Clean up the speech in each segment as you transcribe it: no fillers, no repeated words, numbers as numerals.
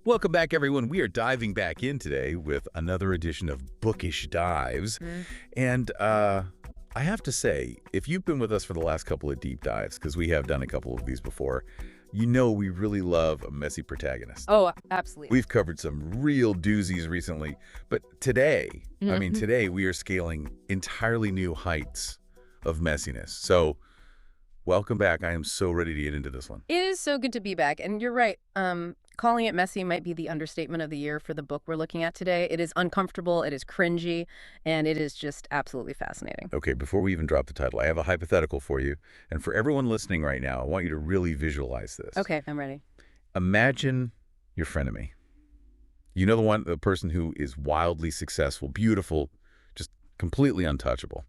Welcome back, everyone. We are diving back in today with another edition of Bookish Dives. And I have to say, if you've been with us for the last couple of deep dives, because we have done a couple of these before, you know we really love a messy protagonist. Oh, absolutely. We've covered some real doozies recently, but today, today we are scaling entirely new heights of messiness. So welcome back. I am so ready to get into this one. It is so good to be back. And you're right. Calling it messy might be the understatement of the year for the book we're looking at today. It is uncomfortable, it is cringy, and it is just absolutely fascinating. Okay, before we even drop the title, I have a hypothetical for you. And for everyone listening right now, I want you to really visualize this. Okay, I'm ready. Imagine your frenemy. You know the person who is wildly successful, beautiful, just completely untouchable.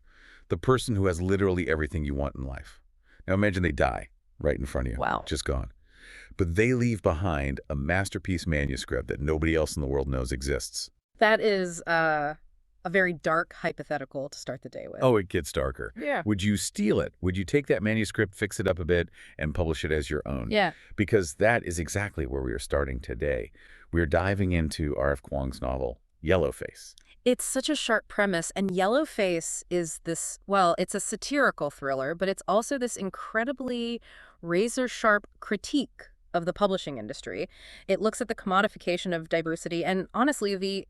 The person who has literally everything you want in life. Now imagine they die right in front of you. Wow. Just gone. But they leave behind a masterpiece manuscript that nobody else in the world knows exists. That is a very dark hypothetical to start the day with. Oh, it gets darker. Yeah. Would you steal it? Would you take that manuscript, fix it up a bit, and publish it as your own? Yeah. Because that is exactly where we are starting today. We're diving into R.F. Kuang's novel, Yellowface. It's such a sharp premise, and Yellowface is this, well, it's a satirical thriller, but it's also this incredibly razor-sharp critique of the publishing industry. It looks at the commodification of diversity and, honestly, the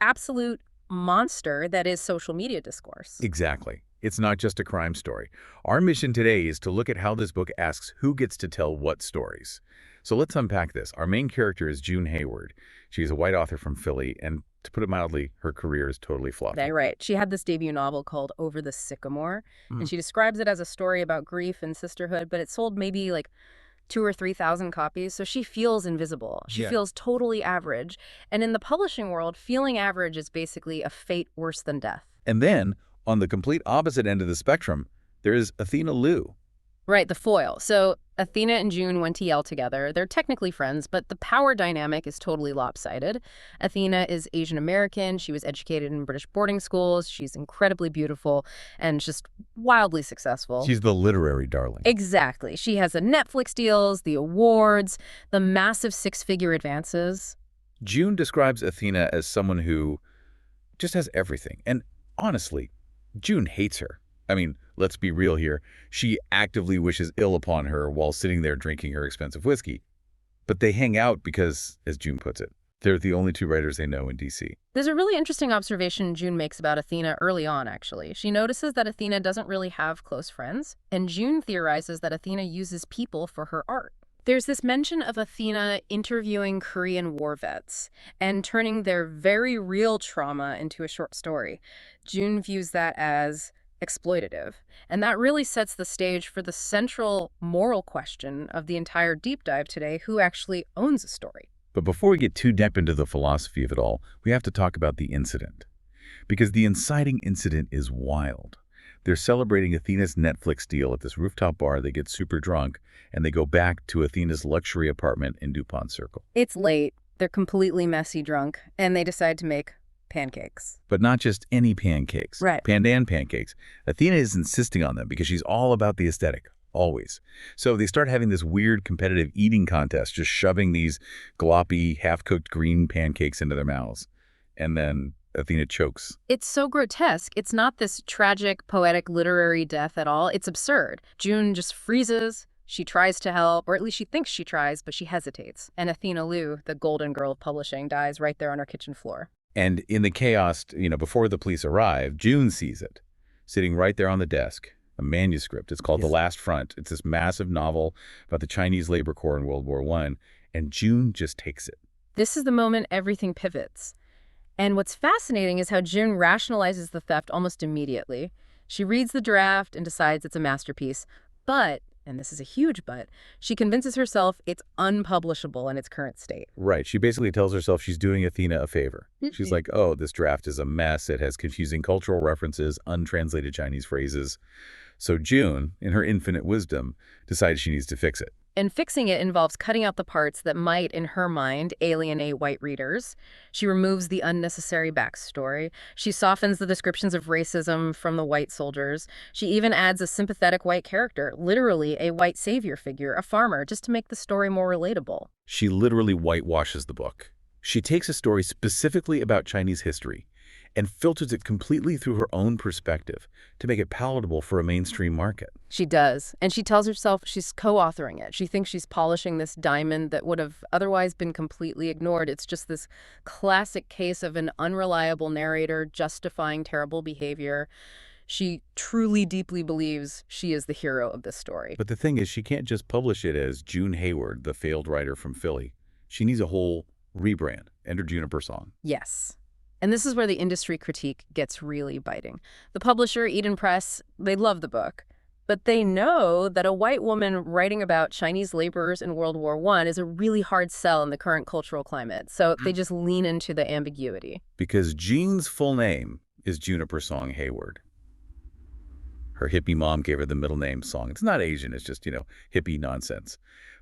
absolute monster that is social media discourse. Exactly. It's not just a crime story. Our mission today is to look at how this book asks who gets to tell what stories. So let's unpack this. Our main character is June Hayward. She's a white author from Philly, and to put it mildly, her career is totally flawed. Right. She had this debut novel called Over the Sycamore, and she describes it as a story about grief and sisterhood, but it sold maybe like 2,000 or 3,000 copies, so she feels invisible. She feels totally average. And in the publishing world, feeling average is basically a fate worse than death. And then, on the complete opposite end of the spectrum, there is Athena Liu. Right, the foil. So Athena and June went to Yale together. They're technically friends, but the power dynamic is totally lopsided. Athena is Asian American. She was educated in British boarding schools. She's incredibly beautiful and just wildly successful. She's the literary darling. Exactly. She has the Netflix deals, the awards, the massive six-figure advances. June describes Athena as someone who just has everything. And honestly, June hates her. I mean, let's be real here. She actively wishes ill upon her while sitting there drinking her expensive whiskey. But they hang out because, as June puts it, they're the only two writers they know in D.C. There's a really interesting observation June makes about Athena early on, actually. She notices that Athena doesn't really have close friends, and June theorizes that Athena uses people for her art. There's this mention of Athena interviewing Korean war vets and turning their very real trauma into a short story. June views that as exploitative. And that really sets the stage for the central moral question of the entire deep dive today: who actually owns a story? But before we get too deep into the philosophy of it all, we have to talk about the incident. Because the inciting incident is wild. They're celebrating Athena's Netflix deal at this rooftop bar. They get super drunk, and they go back to Athena's luxury apartment in DuPont Circle. It's late. They're completely messy drunk, and they decide to make pancakes. But not just any pancakes. Right. Pandan pancakes. Athena is insisting on them because she's all about the aesthetic, always. So they start having this weird competitive eating contest, just shoving these gloppy, half-cooked green pancakes into their mouths. And then Athena chokes. It's so grotesque. It's not this tragic, poetic, literary death at all. It's absurd. June just freezes. She tries to help, or at least she thinks she tries, but she hesitates. And Athena Liu, the golden girl of publishing, dies right there on her kitchen floor. And in the chaos, before the police arrive, June sees it, sitting right there on the desk, a manuscript. It's called The Last Front. It's this massive novel about the Chinese Labor Corps in World War I, and June just takes it. This is the moment everything pivots. And what's fascinating is how June rationalizes the theft almost immediately. She reads the draft and decides it's a masterpiece, but, and this is a huge but, she convinces herself it's unpublishable in its current state. Right. She basically tells herself she's doing Athena a favor. She's like, oh, this draft is a mess. It has confusing cultural references, untranslated Chinese phrases. So June, in her infinite wisdom, decides she needs to fix it. And fixing it involves cutting out the parts that might, in her mind, alienate white readers. She removes the unnecessary backstory. She softens the descriptions of racism from the white soldiers. She even adds a sympathetic white character, literally a white savior figure, a farmer, just to make the story more relatable. She literally whitewashes the book. She takes a story specifically about Chinese history and filters it completely through her own perspective to make it palatable for a mainstream market. She does. And she tells herself she's co-authoring it. She thinks she's polishing this diamond that would have otherwise been completely ignored. It's just this classic case of an unreliable narrator justifying terrible behavior. She truly deeply believes she is the hero of this story. But the thing is, she can't just publish it as June Hayward, the failed writer from Philly. She needs a whole rebrand. Enter Juniper Song. Yes. And this is where the industry critique gets really biting. The publisher, Eden Press, they love the book, but they know that a white woman writing about Chinese laborers in World War I is a really hard sell in the current cultural climate, so they just lean into the ambiguity. Because June's full name is Juniper Song Hayward. Her hippie mom gave her the middle name Song. It's not Asian, it's just, hippie nonsense.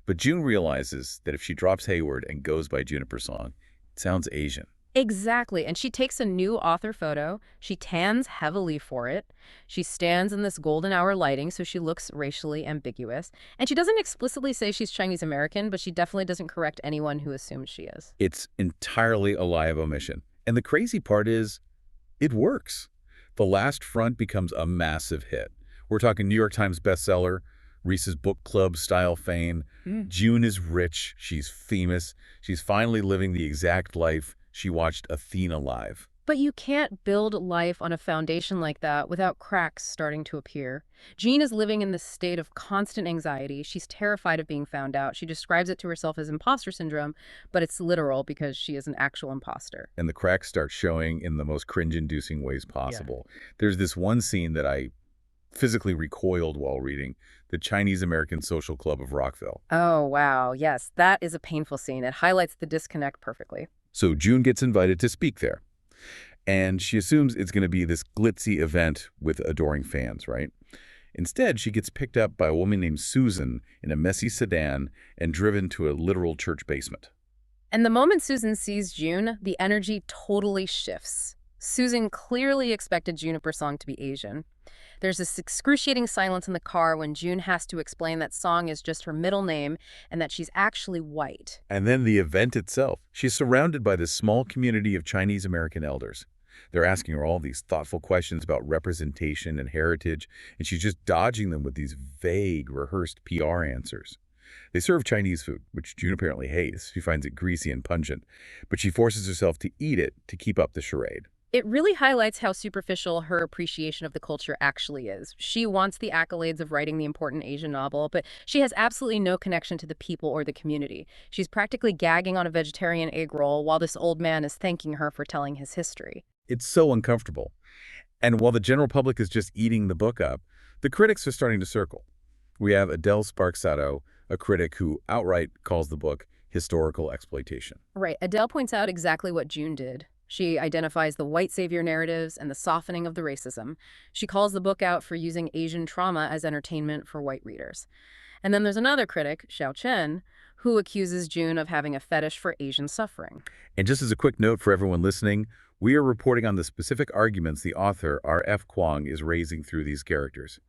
But June realizes that if she drops Hayward and goes by Juniper Song, it sounds Asian. Exactly. And she takes a new author photo. She tans heavily for it. She stands in this golden hour lighting, so she looks racially ambiguous. And she doesn't explicitly say she's Chinese American, but she definitely doesn't correct anyone who assumes she is. It's entirely a lie of omission. And the crazy part is, it works. The last front becomes a massive hit. We're talking New York Times bestseller, Reese's Book Club style fame. June is rich. She's famous. She's finally living the exact life she watched Athena live. But you can't build life on a foundation like that without cracks starting to appear. Jean is living in this state of constant anxiety. She's terrified of being found out. She describes it to herself as imposter syndrome, but it's literal because she is an actual imposter. And the cracks start showing in the most cringe-inducing ways possible. There's this one scene that I physically recoiled while reading, the Chinese American Social Club of Rockville. Oh, wow. Yes, that is a painful scene. It highlights the disconnect perfectly. So June gets invited to speak there. And she assumes it's going to be this glitzy event with adoring fans, right? Instead, she gets picked up by a woman named Susan in a messy sedan and driven to a literal church basement. And the moment Susan sees June, the energy totally shifts. Susan clearly expected Juniper Song to be Asian. There's this excruciating silence in the car when June has to explain that Song is just her middle name and that she's actually white. And then the event itself. She's surrounded by this small community of Chinese American elders. They're asking her all these thoughtful questions about representation and heritage, and she's just dodging them with these vague, rehearsed PR answers. They serve Chinese food, which June apparently hates. She finds it greasy and pungent, but she forces herself to eat it to keep up the charade. It really highlights how superficial her appreciation of the culture actually is. She wants the accolades of writing the important Asian novel, but she has absolutely no connection to the people or the community. She's practically gagging on a vegetarian egg roll while this old man is thanking her for telling his history. It's so uncomfortable. And while the general public is just eating the book up, the critics are starting to circle. We have Adele Sparksato, a critic who outright calls the book historical exploitation. Right. Adele points out exactly what June did. She identifies the white savior narratives and the softening of the racism. She calls the book out for using Asian trauma as entertainment for white readers. And then there's another critic, Xiao Chen, who accuses June of having a fetish for Asian suffering. And just as a quick note for everyone listening, we are reporting on the specific arguments the author, R.F. Kuang, is raising through these characters.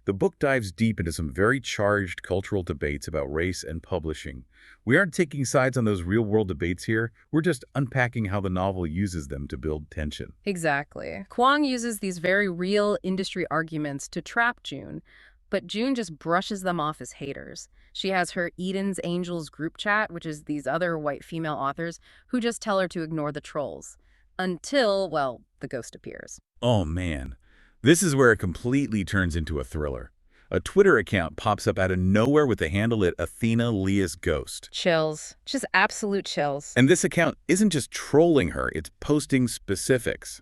The book dives deep into some very charged cultural debates about race and publishing. We aren't taking sides on those real-world debates here. We're just unpacking how the novel uses them to build tension. Exactly. Kuang uses these very real industry arguments to trap June, but June just brushes them off as haters. She has her Eden's Angels group chat, which is these other white female authors who just tell her to ignore the trolls. Until, well, the ghost appears. Oh, man. This is where it completely turns into a thriller. A Twitter account pops up out of nowhere with the handle at Athena Leah's Ghost. Chills. Just absolute chills. And this account isn't just trolling her, it's posting specifics.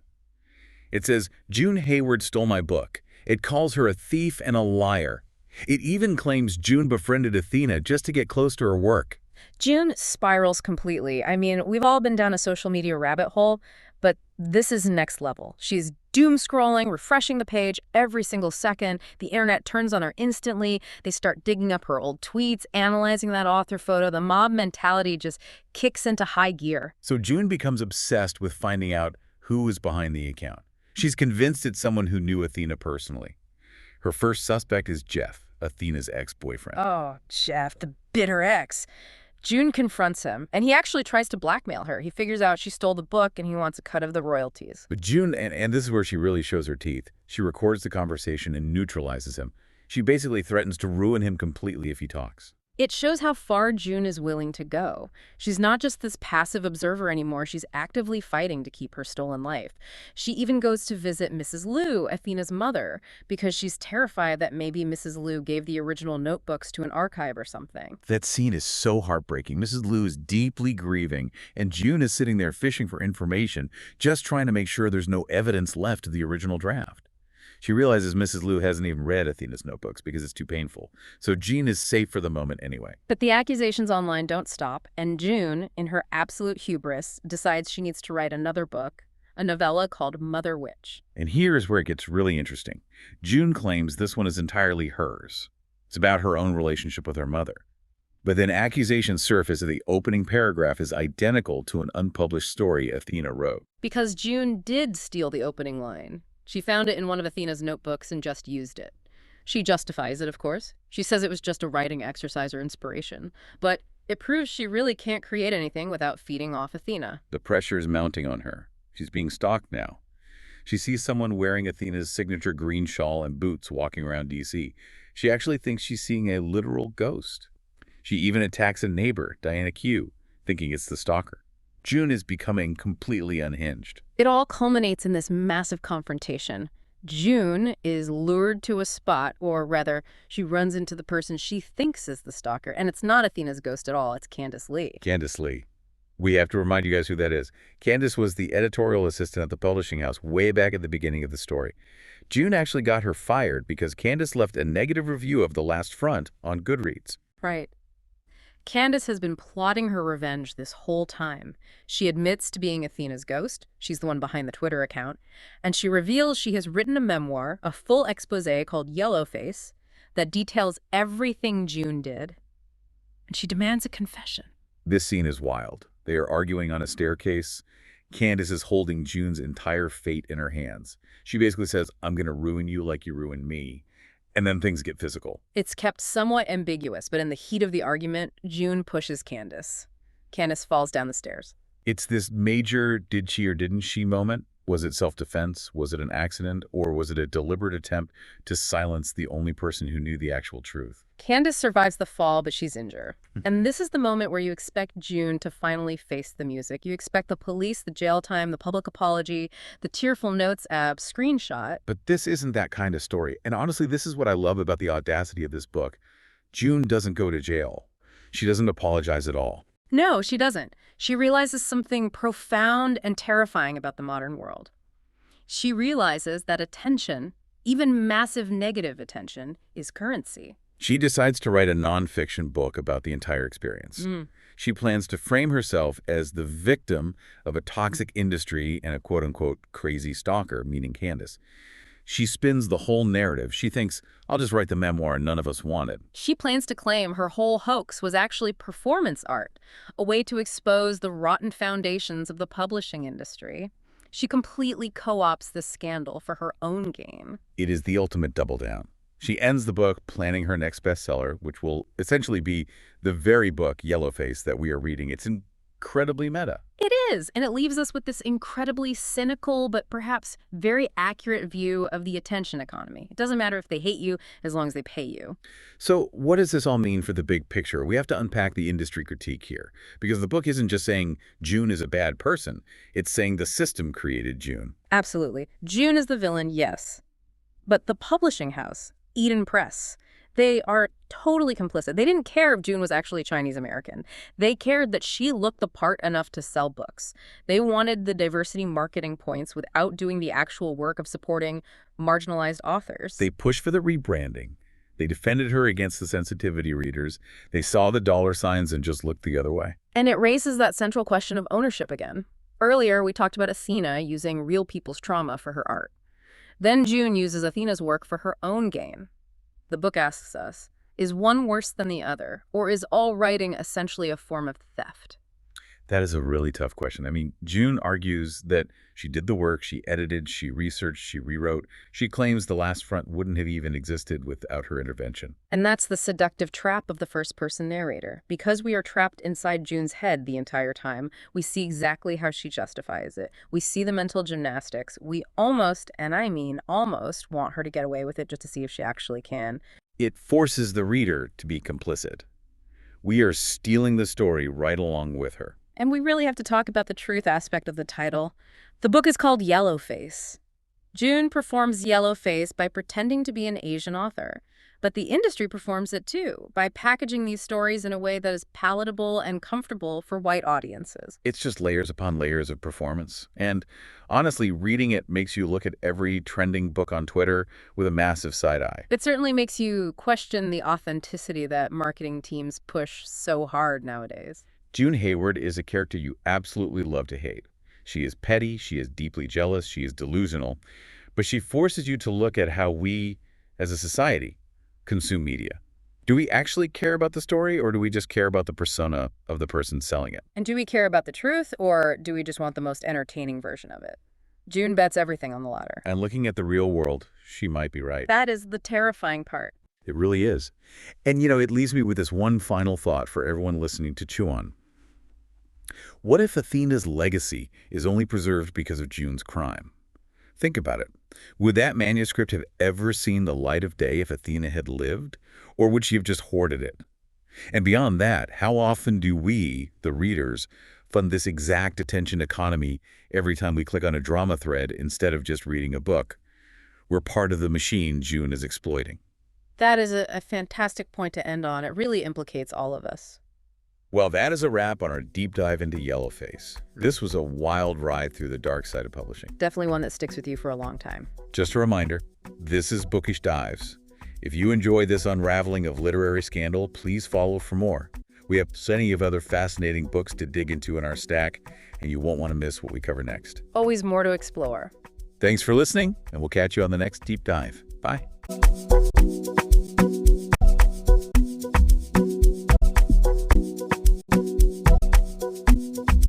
It says, June Hayward stole my book. It calls her a thief and a liar. It even claims June befriended Athena just to get close to her work. June spirals completely. I mean, we've all been down a social media rabbit hole, But this is next level. She's doom scrolling, refreshing the page every single second. The internet turns on her instantly. They start digging up her old tweets, analyzing that author photo. The mob mentality just kicks into high gear. So June becomes obsessed with finding out who is behind the account. She's convinced it's someone who knew Athena personally. Her first suspect is Jeff, Athena's ex-boyfriend. Oh, Jeff, the bitter ex. June confronts him, and he actually tries to blackmail her. He figures out she stole the book, and he wants a cut of the royalties. But June, and this is where she really shows her teeth, she records the conversation and neutralizes him. She basically threatens to ruin him completely if he talks. It shows how far June is willing to go. She's not just this passive observer anymore. She's actively fighting to keep her stolen life. She even goes to visit Mrs. Liu, Athena's mother, because she's terrified that maybe Mrs. Liu gave the original notebooks to an archive or something. That scene is so heartbreaking. Mrs. Liu is deeply grieving, and June is sitting there fishing for information, just trying to make sure there's no evidence left of the original draft. She realizes Mrs. Liu hasn't even read Athena's notebooks because it's too painful, so Jean is safe for the moment anyway. But the accusations online don't stop, and June, in her absolute hubris, decides she needs to write another book, a novella called Mother Witch. And here is where it gets really interesting. June claims this one is entirely hers. It's about her own relationship with her mother. But then accusations surface that the opening paragraph is identical to an unpublished story Athena wrote. Because June did steal the opening line. She found it in one of Athena's notebooks and just used it. She justifies it, of course. She says it was just a writing exercise or inspiration. But it proves she really can't create anything without feeding off Athena. The pressure is mounting on her. She's being stalked now. She sees someone wearing Athena's signature green shawl and boots walking around D.C. She actually thinks she's seeing a literal ghost. She even attacks a neighbor, Diana Q, thinking it's the stalker. June is becoming completely unhinged. It all culminates in this massive confrontation. June is lured to a spot, or rather, she runs into the person she thinks is the stalker, and it's not Athena's ghost at all, it's Candace Lee. Candace Lee. We have to remind you guys who that is. Candace was the editorial assistant at the publishing house way back at the beginning of the story. June actually got her fired because Candace left a negative review of The Last Front on Goodreads. Right. Candace has been plotting her revenge this whole time. She admits to being Athena's ghost. She's the one behind the Twitter account. And she reveals she has written a memoir, a full expose called Yellowface, that details everything June did. And she demands a confession. This scene is wild. They are arguing on a staircase. Candace is holding June's entire fate in her hands. She basically says, "I'm going to ruin you like you ruined me." And then things get physical. It's kept somewhat ambiguous, but in the heat of the argument, June pushes Candace. Candace falls down the stairs. It's this major did she or didn't she moment. Was it self-defense? Was it an accident? Or was it a deliberate attempt to silence the only person who knew the actual truth? Candace survives the fall, but she's injured. And this is the moment where you expect June to finally face the music. You expect the police, the jail time, the public apology, the tearful notes app, screenshot. But this isn't that kind of story. And honestly, this is what I love about the audacity of this book. June doesn't go to jail. She doesn't apologize at all. No, she doesn't. She realizes something profound and terrifying about the modern world. She realizes that attention, even massive negative attention, is currency. She decides to write a nonfiction book about the entire experience. She plans to frame herself as the victim of a toxic industry and a quote-unquote crazy stalker, meaning Candace. She spins the whole narrative. She thinks, I'll just write the memoir none of us wanted. She plans to claim her whole hoax was actually performance art, a way to expose the rotten foundations of the publishing industry. She completely co-opts this scandal for her own gain. It is the ultimate double down. She ends the book planning her next bestseller, which will essentially be the very book, Yellowface, that we are reading. It's incredibly meta. It is, and it leaves us with this incredibly cynical but perhaps very accurate view of the attention economy. It doesn't matter if they hate you as long as they pay you. So what does this all mean for the big picture? We have to unpack the industry critique here, because the book isn't just saying June is a bad person. It's saying the system created June. Absolutely. June is the villain, yes. But the publishing house, Eden Press, they are totally complicit. They didn't care if June was actually Chinese American. They cared that she looked the part enough to sell books. They wanted the diversity marketing points without doing the actual work of supporting marginalized authors. They pushed for the rebranding. They defended her against the sensitivity readers. They saw the dollar signs and just looked the other way. And it raises that central question of ownership again. Earlier, we talked about Athena using real people's trauma for her art. Then June uses Athena's work for her own gain. The book asks us, is one worse than the other, or is all writing essentially a form of theft? That is a really tough question. I mean, June argues that she did the work, she edited, she researched, she rewrote. She claims the last front wouldn't have even existed without her intervention. And that's the seductive trap of the first-person narrator. Because we are trapped inside June's head the entire time, we see exactly how she justifies it. We see the mental gymnastics. We almost, and I mean almost, want her to get away with it just to see if she actually can. It forces the reader to be complicit. We are stealing the story right along with her. And we really have to talk about the truth aspect of the title. The book is called Yellowface. June performs Yellowface by pretending to be an Asian author. But the industry performs it too, by packaging these stories in a way that is palatable and comfortable for white audiences. It's just layers upon layers of performance. And honestly, reading it makes you look at every trending book on Twitter with a massive side eye. It certainly makes you question the authenticity that marketing teams push so hard nowadays. June Hayward is a character you absolutely love to hate. She is petty, she is deeply jealous, she is delusional, but she forces you to look at how we, as a society, consume media. Do we actually care about the story, or do we just care about the persona of the person selling it? And do we care about the truth, or do we just want the most entertaining version of it? June bets everything on the latter. And looking at the real world, she might be right. That is the terrifying part. It really is. And, it leaves me with this one final thought for everyone listening to chew on. What if Athena's legacy is only preserved because of June's crime? Think about it. Would that manuscript have ever seen the light of day if Athena had lived? Or would she have just hoarded it? And beyond that, how often do we, the readers, fund this exact attention economy every time we click on a drama thread instead of just reading a book? We're part of the machine June is exploiting. That is a fantastic point to end on. It really implicates all of us. Well, that is a wrap on our deep dive into Yellowface. This was a wild ride through the dark side of publishing. Definitely one that sticks with you for a long time. Just a reminder, this is Bookish Dives. If you enjoy this unraveling of literary scandal, please follow for more. We have plenty of other fascinating books to dig into in our stack, and you won't want to miss what we cover next. Always more to explore. Thanks for listening, and we'll catch you on the next deep dive. Bye.